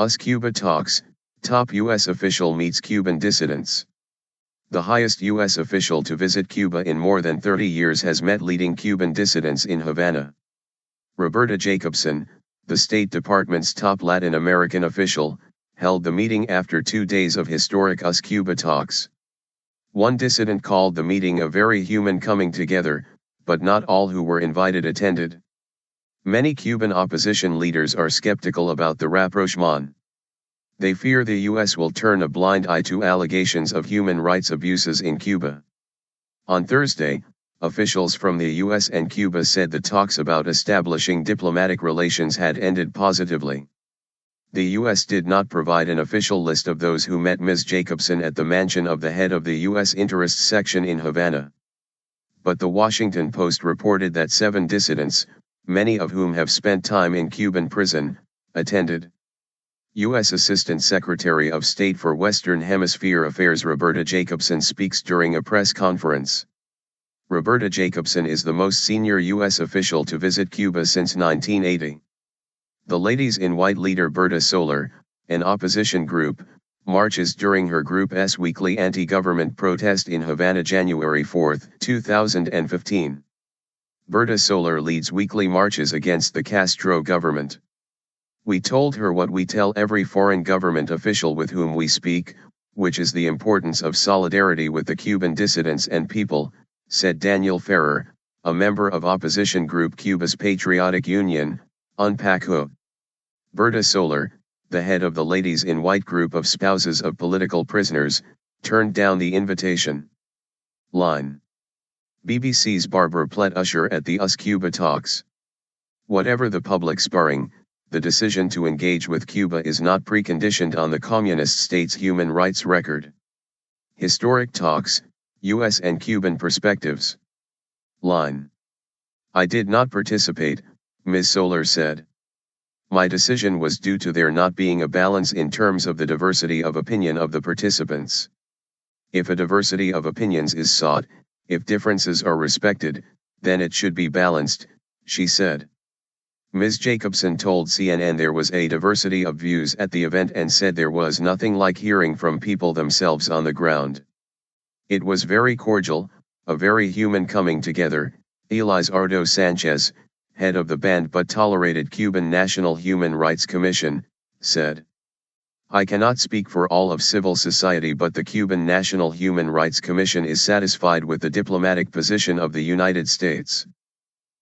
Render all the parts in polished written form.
US-Cuba talks, top U.S. official meets Cuban dissidents. The highest U.S. official to visit Cuba in more than 30 years has met leading Cuban dissidents in Havana. Roberta Jacobson, the State Department's top Latin American official, held the meeting after 2 days of historic US-Cuba talks. One dissident called the meeting a very human coming together, but not all who were invited attended. Many Cuban opposition leaders are skeptical about the rapprochement. They fear the U.S. will turn a blind eye to allegations of human rights abuses in Cuba. On Thursday, officials from the U.S. and Cuba said the talks about establishing diplomatic relations had ended positively. The U.S. did not provide an official list of those who met Ms. Jacobson at the mansion of the head of the U.S. Interest Section in Havana. But the Washington Post reported that 7 dissidents, many of whom have spent time in Cuban prison, attended. U.S. Assistant Secretary of State for Western Hemisphere Affairs Roberta Jacobson speaks during a press conference. Roberta Jacobson is the most senior U.S. official to visit Cuba since 1980. The Ladies in White leader Berta Solar, an opposition group, marches during her group's weekly anti-government protest in Havana January 4, 2015. Berta Solar leads weekly marches against the Castro government. We told her what we tell every foreign government official with whom we speak, which is the importance of solidarity with the Cuban dissidents and people, said Daniel Ferrer, a member of opposition group Cuba's Patriotic Union, UNPACU. Berta Solar, the head of the Ladies in White group of spouses of political prisoners, turned down the invitation. Line. BBC's Barbara Plett-Usher at the US-Cuba talks. Whatever the public sparring, the decision to engage with Cuba is not preconditioned on the communist state's human rights record. Historic talks, U.S. and Cuban perspectives. Line. I did not participate, Ms. Solar said. My decision was due to there not being a balance in terms of the diversity of opinion of the participants. If a diversity of opinions is sought, if differences are respected, then it should be balanced, she said. Ms. Jacobson told CNN there was a diversity of views at the event and said there was nothing like hearing from people themselves on the ground. It was very cordial, a very human coming together, Elizardo Sanchez, head of the banned but tolerated Cuban National Human Rights Commission, said. I cannot speak for all of civil society, but the Cuban National Human Rights Commission is satisfied with the diplomatic position of the United States.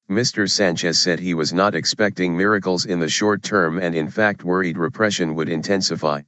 Mr. Sanchez said he was not expecting miracles in the short term and in fact worried repression would intensify.